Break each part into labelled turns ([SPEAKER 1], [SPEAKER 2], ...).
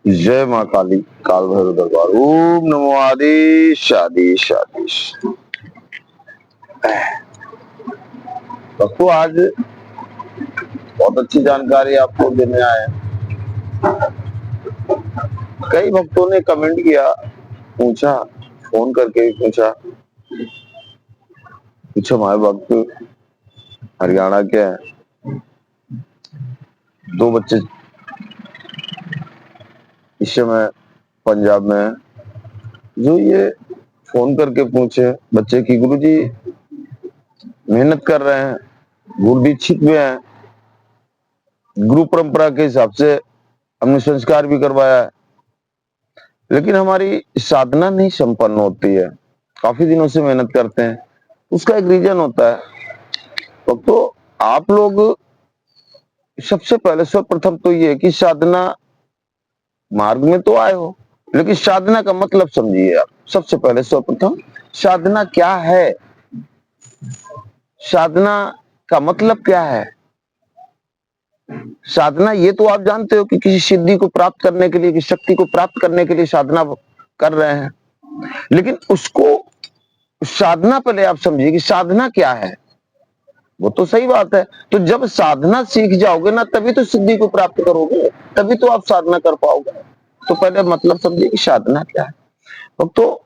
[SPEAKER 1] जय माँ काली, काल भैरव दरबार। ओम नमो आदिश आदिश आदिश। दोस्तों, आज बहुत अच्छी जानकारी आपको देने आए हैं। कई भक्तों ने कमेंट किया, पूछा, फोन करके भी पूछा। कुछ हमारे भक्त हरियाणा के हैं, 2 बच्चे इस समय पंजाब में हैं, जो ये फोन करके पूछे बच्चे की गुरुजी मेहनत कर रहे हैं, गुरु दीक्षित में हैं, गुरु परंपरा के हिसाब से हमने संस्कार भी करवाया है, लेकिन हमारी साधना नहीं संपन्न होती है। काफी दिनों से मेहनत करते हैं, उसका एक रीजन होता है। तो आप लोग सबसे पहले सर्वप्रथम तो ये कि साधना मार्ग में तो आए हो, लेकिन साधना का मतलब समझिए आप। सबसे पहले सर्वप्रथम साधना क्या है, साधना का मतलब क्या है। साधना ये तो आप जानते हो कि किसी सिद्धि को प्राप्त करने के लिए, किसी शक्ति को प्राप्त करने के लिए साधना कर रहे हैं, लेकिन उसको साधना पहले आप समझिए कि साधना क्या है। वो तो सही बात है, तो जब साधना सीख जाओगे ना, तभी तो सिद्धि को प्राप्त करोगे, तभी तो आप साधना कर पाओगे। तो पहले मतलब समझिए कि साधना क्या है। तो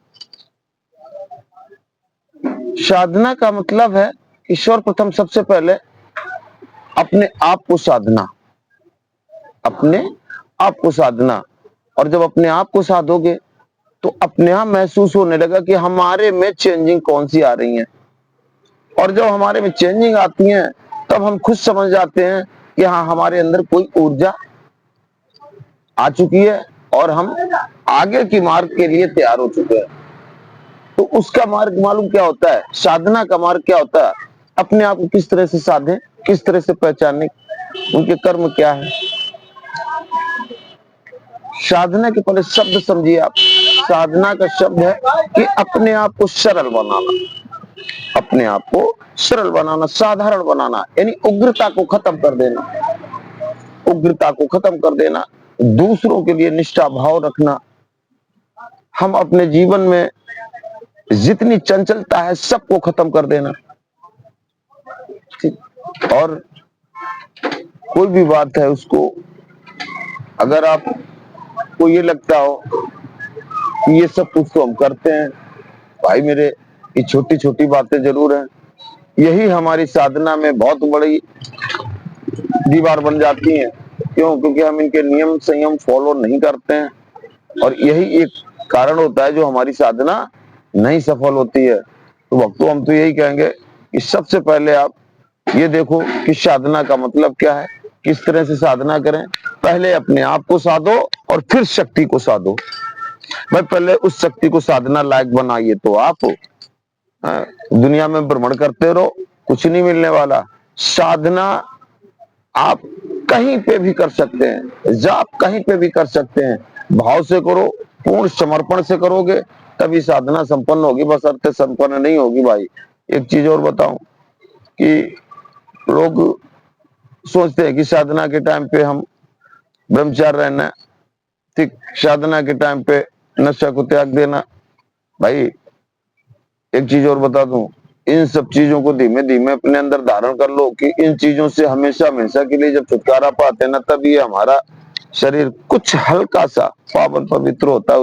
[SPEAKER 1] साधना का मतलब है कि सर्वप्रथम सबसे पहले अपने आप को साधना, अपने आप को साधना। और जब अपने आप को साधोगे तो अपने आप महसूस होने लगा कि हमारे में चेंजिंग कौन सी आ रही है। और जब हमारे में चेंजिंग आती है, तब हम खुद समझ जाते हैं कि हाँ, हमारे अंदर कोई ऊर्जा आ चुकी है और हम आगे की मार्ग के लिए तैयार हो चुके हैं। तो उसका मार्ग मालूम क्या होता है, साधना का मार्ग क्या होता है। अपने आप को किस तरह से साधे, किस तरह से पहचाने, उनके कर्म क्या है। साधना के पहले शब्द समझिए आप। साधना का शब्द है कि अपने आप को सरल बनाना, अपने आप को सरल बनाना, साधारण बनाना, यानी उग्रता को खत्म कर देना, उग्रता को खत्म कर देना, दूसरों के लिए निष्ठा भाव रखना। हम अपने जीवन में जितनी चंचलता है सबको खत्म कर देना। ठीक। और कोई भी बात है, उसको अगर आपको ये लगता हो कि ये सब कुछ तो हम करते हैं, भाई मेरे, ये छोटी छोटी बातें जरूर हैं, यही हमारी साधना में बहुत बड़ी दीवार बन जाती हैं। क्यों? क्योंकि हम इनके नियम संयम फॉलो नहीं करते हैं, और यही एक कारण होता है जो हमारी साधना नहीं सफल होती है। तो भक्तों, हम तो यही कहेंगे कि सबसे पहले आप ये देखो कि साधना का मतलब क्या है, किस तरह से साधना करें। पहले अपने आप को साधो और फिर शक्ति को साधो। भाई, पहले उस शक्ति को साधना लायक बनाइए तो आप दुनिया में भ्रमण करते रहो, कुछ नहीं मिलने वाला। साधना आप कहीं पे भी कर सकते हैं, जाप कहीं पे भी कर सकते हैं। भाव से करो, पूर्ण समर्पण से करोगे, तभी साधना संपन्न होगी, बस अर्थ संपन्न नहीं होगी। भाई, एक चीज और बताऊं कि लोग सोचते हैं कि साधना के टाइम पे हम ब्रह्मचार्य रहना, ठीक, साधना के टाइम पे नशा को त्याग देना। भाई, एक चीज और बता दूं, इन सब चीजों को धीमे धीमे अपने अंदर धारण कर लो कि इन चीजों से हमेशा हमेशा के लिए जब छुटकारा पाते हैं ना, तब ये हमारा शरीर कुछ हल्का सा पावन पवित्र होता है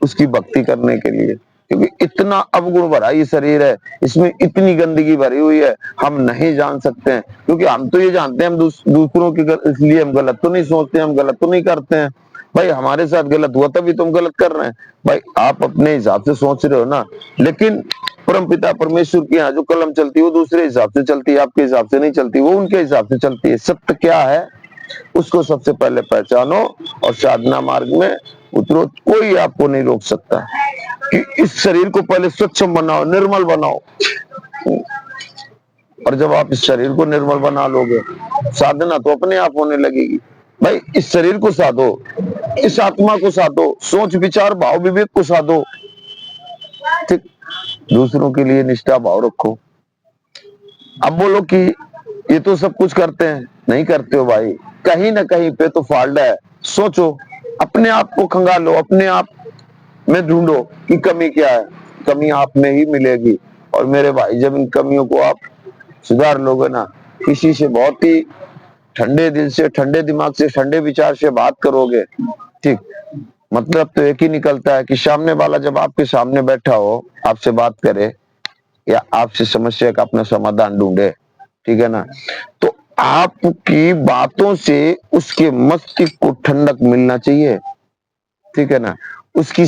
[SPEAKER 1] उसकी भक्ति करने के लिए। क्योंकि इतना अवगुण भरा ये शरीर है, इसमें इतनी गंदगी भरी हुई है, हम नहीं जान सकते हैं। क्योंकि हम तो ये जानते हैं हम दूसरों की इसलिए हम गलत तो नहीं सोचते, हम गलत तो नहीं करते हैं। भाई, हमारे साथ गलत हुआ तभी तुम गलत कर रहे हैं। भाई, आप अपने हिसाब से सोच रहे हो ना, लेकिन परमपिता परमेश्वर की यहाँ जो कलम चलती है वो दूसरे हिसाब से चलती है, आपके हिसाब से नहीं चलती, वो उनके हिसाब से चलती है। सत्य क्या है उसको सबसे पहले पहचानो और साधना मार्ग में उतरो। कोई आपको नहीं रोक सकता कि इस शरीर को पहले स्वच्छ बनाओ, निर्मल बनाओ। और जब आप इस शरीर को निर्मल बना लोगे, साधना तो अपने आप होने लगेगी। भाई, इस शरीर को साधो, इस आत्मा को साधो, सोच विचार भाव विवेक को साधो, ठीक, दूसरों के लिए निष्ठा भाव रखो। अब बोलो कि ये तो सब कुछ करते हैं, नहीं करते हो भाई, कहीं ना कहीं पे तो फॉल्ट है। सोचो, अपने आप को खंगालो, अपने आप में ढूंढो कि कमी क्या है। कमी आप में ही मिलेगी। और मेरे भाई, जब इन कमियों को आप सुधार लोगे ना, किसी से बहुत ही ठंडे दिल से, ठंडे दिमाग से, ठंडे विचार से बात करोगे, ठीक, मतलब तो एक ही निकलता है कि सामने वाला जब आपके सामने बैठा हो, आपसे बात करे या आपसे समस्या का अपना समाधान ढूंढे, ठीक है ना, तो आपकी बातों से उसके मस्तिष्क को ठंडक मिलना चाहिए, ठीक है ना, उसकी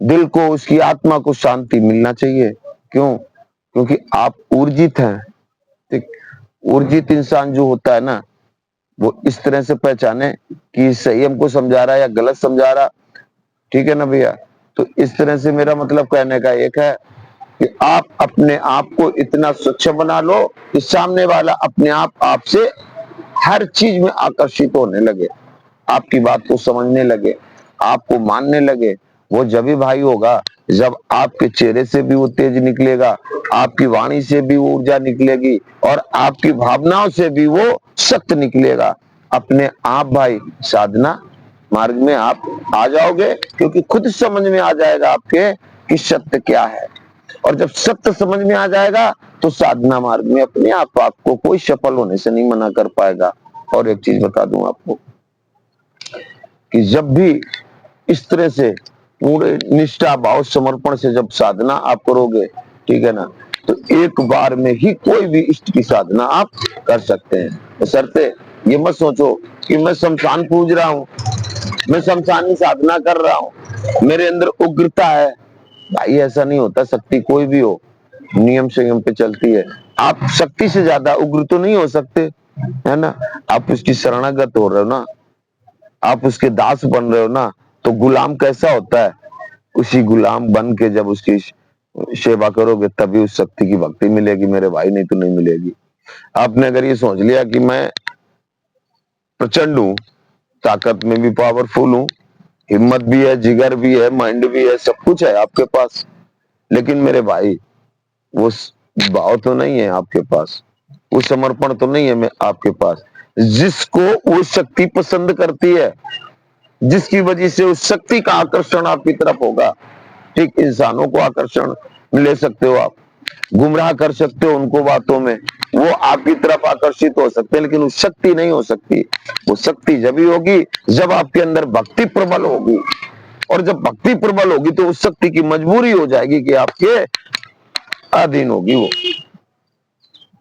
[SPEAKER 1] दिल को, उसकी आत्मा को शांति मिलना चाहिए। क्यों? क्योंकि आप ऊर्जित हैं, ठीक। ऊर्जित इंसान जो होता है ना, वो इस तरह से पहचाने कि सही हमको समझा रहा है या गलत समझा रहा, ठीक है ना भैया। तो इस तरह से मेरा मतलब कहने का एक है कि आप अपने आप को इतना स्वच्छ बना लो कि सामने वाला अपने आप आपसे हर चीज में आकर्षित होने लगे, आपकी बात को समझने लगे, आपको मानने लगे। वो जब भी भाई होगा जब आपके चेहरे से भी वो तेज निकलेगा, आपकी वाणी से भी वो ऊर्जा निकलेगी और आपकी भावनाओं से भी वो सख्त निकलेगा। अपने आप भाई साधना मार्ग में आप आ जाओगे, क्योंकि खुद समझ में आ जाएगा आपके कि सत्य क्या है। और जब सत्य समझ में आ जाएगा तो साधना मार्ग में अपने आप आपको कोई सफल होने से नहीं मना कर पाएगा। और एक चीज बता दूं आपको कि जब भी इस तरह से पूरे निष्ठा भाव समर्पण से जब साधना आप करोगे, ठीक है ना, तो एक बार में ही कोई भी इष्ट की साधना आप कर सकते हैं। बशर्ते ये मत सोचो कि मैं शमशान पूज रहा हूँ, मैं शमशान की साधना कर रहा हूँ, मेरे अंदर उग्रता है। भाई ऐसा नहीं होता। शक्ति कोई भी हो, नियम संयम पे चलती है। आप शक्ति से ज्यादा उग्र तो नहीं हो सकते, है ना। आप उसकी शरणागत हो रहे हो ना, आप उसके दास बन रहे हो ना, तो गुलाम कैसा होता है? उसी गुलाम बन के जब उसकी सेवा करोगे तभी उस शक्ति की भक्ति मिलेगी मेरे भाई, नहीं तो नहीं मिलेगी। आपने अगर ये सोच लिया कि मैं प्रचंड हूं, ताकत में भी पावरफुल हूं, हिम्मत भी है, जिगर भी है, माइंड भी है, सब कुछ है आपके पास, लेकिन मेरे भाई वो भाव तो नहीं है आपके पास, वो समर्पण तो नहीं है मैं आपके पास, जिसको वो शक्ति पसंद करती है, जिसकी वजह से उस शक्ति का आकर्षण आपकी तरफ होगा। ठीक, इंसानों को आकर्षण ले सकते हो आप, गुमराह कर सकते हो उनको बातों में, वो आपकी तरफ आकर्षित हो सकते हैं, लेकिन वो शक्ति नहीं हो सकती। वो शक्ति जब ही होगी जब आपके अंदर भक्ति प्रबल होगी, और जब भक्ति प्रबल होगी तो उस शक्ति की मजबूरी हो जाएगी कि आपके अधीन होगी वो,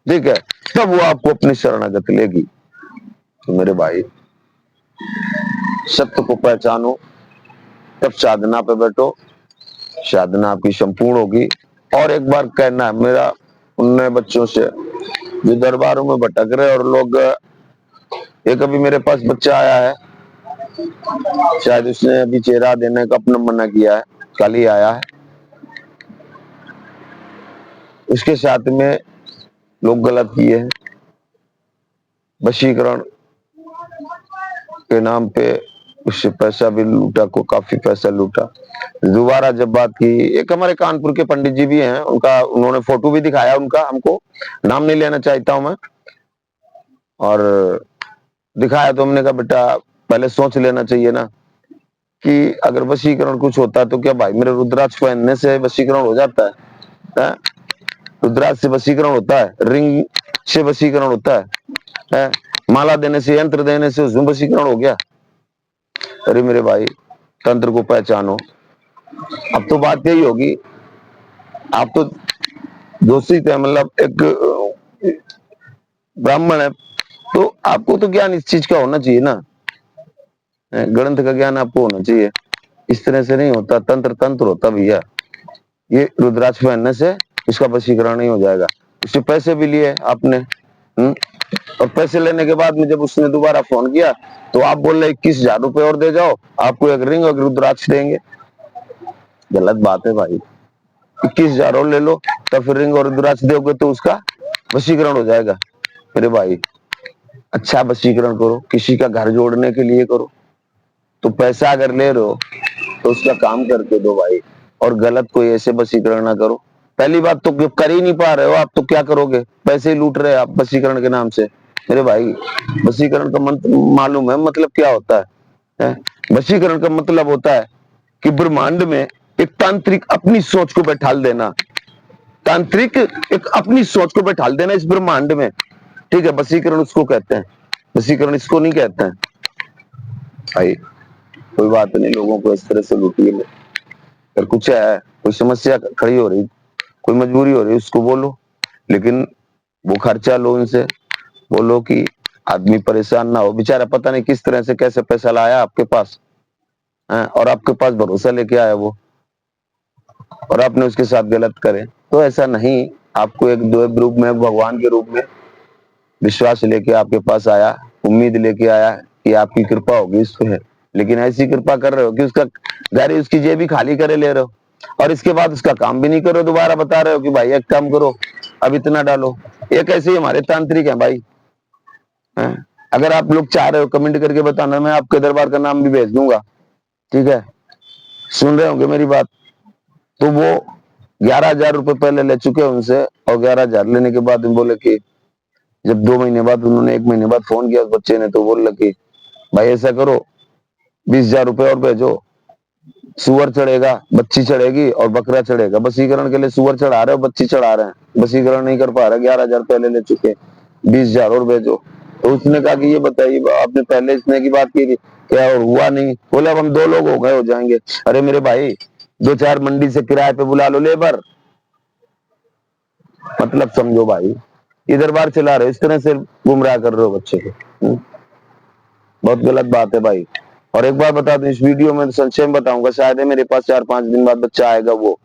[SPEAKER 1] ठीक है, तब वो आपको अपनी शरणागत लेगी। तो मेरे भाई, सत्य को पहचानो, तब साधना पे बैठो, साधना आपकी संपूर्ण होगी। और एक बार कहना है मेरा उन नए बच्चों से जो दरबारों में भटक रहे और लोग, एक अभी मेरे पास बच्चा आया है, शायद उसने अभी चेहरा देने का अपना मना किया है, कल ही आया है। उसके साथ में लोग गलत किए हैं, वशीकरण के नाम पे उससे पैसा भी लूटा, को काफी पैसा लूटा। दोबारा जब बात की, एक हमारे कानपुर के पंडित जी भी हैं, उनका उन्होंने फोटो भी दिखाया उनका, हमको नाम नहीं लेना चाहता हूं मैं, और दिखाया तो हमने कहा बेटा पहले सोच लेना चाहिए ना कि अगर वशीकरण कुछ होता है तो क्या भाई मेरे रुद्राक्ष पहनने से वशीकरण हो जाता है? रुद्राक्ष से वशीकरण होता है? रिंग से वशीकरण होता है? माला देने से, यंत्र देने से उसमें वशीकरण हो गया? अरे मेरे भाई, तंत्र को पहचानो। अब तो बात यही होगी, आप तो दोषित है, मतलब एक ब्राह्मण है, तो आपको तो ज्ञान इस चीज का होना चाहिए ना, ग्रंथ का ज्ञान आपको होना चाहिए। इस तरह से नहीं होता, तंत्र तंत्र होता भैया। ये रुद्राक्ष पहनने से इसका वशीकरण नहीं हो जाएगा। उससे पैसे भी लिए आपने, और पैसे लेने के बाद में जब उसने दोबारा फोन किया तो आप बोल रहे 21,000 रुपए और दे जाओ, आपको एक रिंग और रुद्राक्ष देंगे। गलत बात है भाई, 21,000 और ले लो, तब फिर रिंग और रुद्राक्ष दोगे तो उसका वशीकरण हो जाएगा। मेरे भाई, अच्छा वशीकरण करो, किसी का घर जोड़ने के लिए करो। तो पैसा अगर ले रहे हो तो उसका काम करके दो भाई, और गलत कोई ऐसे वशीकरण ना करो। पहली बात तो कर ही नहीं पा रहे हो आप, तो क्या करोगे? पैसे ही लूट रहे हैं आप वशीकरण के नाम से। मेरे भाई, वशीकरण का मंत्र मालूम है मतलब क्या होता है? वशीकरण का मतलब होता है कि ब्रह्मांड में एक तांत्रिक अपनी सोच को बैठाल देना, तांत्रिक एक अपनी सोच को बैठाल देना इस ब्रह्मांड में, ठीक है? वशीकरण उसको कहते हैं, वशीकरण इसको नहीं कहते हैं भाई। कोई बात नहीं, लोगों को इस तरह से लूटिए मत। अगर कुछ है, कोई समस्या खड़ी हो रही, कोई मजबूरी हो रही, उसको बोलो, लेकिन वो खर्चा लो उनसे, बोलो कि आदमी परेशान ना हो, बेचारा पता नहीं किस तरह से कैसे पैसा लाया आपके पास है, और आपके पास भरोसा लेके आया वो, और आपने उसके साथ गलत करे। तो ऐसा नहीं, आपको एक देव रूप में, भगवान के रूप में विश्वास लेके आपके पास आया, उम्मीद लेके आया कि आपकी कृपा होगी इस पे, लेकिन ऐसी कृपा कर रहे हो कि उसका घर ही, उसकी जेब ही खाली करे ले रहे हो, और इसके बाद उसका काम भी नहीं करो, दोबारा बता रहे हो कि भाई एक काम करो, अब इतना डालो। ये कैसे ही हमारे तांत्रिक हैं भाई, हैं? अगर आप लोग चाह रहे हो कमेंट करके बताना, मैं आपके दरबार का नाम भी भेज दूंगा, ठीक है? सुन रहे होंगे मेरी बात। तो वो 11,000 रुपए पहले ले चुके हैं उनसे, और 11,000 लेने के बाद बोले कि जब 2 महीने बाद, उन्होंने 1 महीने बाद फोन किया उस बच्चे ने, तो बोल लगे भाई ऐसा करो 20,000 रुपए और भेजो, सुअर चढ़ेगा, बच्ची चढ़ेगी और बकरा चढ़ेगा। वशीकरण के लिए सुअर चढ़ा रहे हो, बच्ची चढ़ा रहे हैं, वशीकरण नहीं कर पा रहे, 11,000 पहले ले चुके, 20,000 और भेजो। तो उसने कहा कि ये बताइए, आपने पहले इसने की बात की थी क्या, और हुआ नहीं? बोले अब हम 2 लोग हो गए, हो जाएंगे। अरे मेरे भाई, 2-4 मंडी से किराए पे बुला लो लेबर, मतलब समझो भाई, इधर बार चला रहे हो, इस तरह से गुमराह कर रहे हो बच्चे को। बहुत गलत बात है भाई। और एक बार बता दूं, इस वीडियो में संक्षेप बताऊंगा, शायद है मेरे पास 4-5 दिन बाद बच्चा आएगा, वो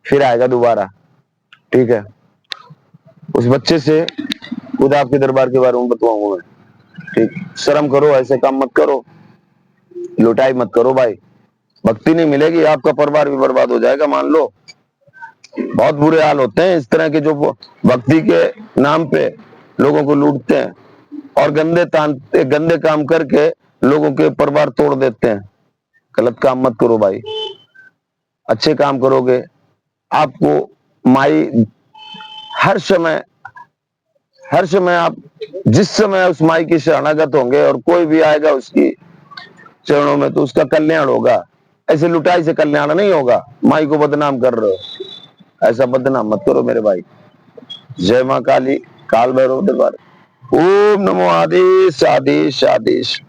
[SPEAKER 1] फिर आएगा दोबारा, ठीक है? उस बच्चे से खुद आपके दरबार के बारे में बतवाऊंगा मैं, ठीक? शर्म करो, ऐसे काम मत करो, लुटाई मत करो भाई, भक्ति नहीं मिलेगी, आपका परिवार भी बर्बाद हो जाएगा, मान लो। बहुत बुरे हाल होते हैं इस तरह के, जो भक्ति के नाम पे लोगों को लूटते हैं और गंदे काम करके लोगों के परिवार तोड़ देते हैं। गलत काम मत करो भाई, अच्छे काम करोगे आपको माई हर समय, हर समय आप जिस समय उस माई की शरणागत होंगे, और कोई भी आएगा उसकी चरणों में, तो उसका कल्याण होगा। ऐसे लुटाई से कल्याण नहीं होगा। माई को बदनाम कर रहे हो, ऐसा बदनाम मत करो मेरे भाई। जय माँ काली, काल भैरव दरबार। ओम नमो आदेश आदेश आदेश।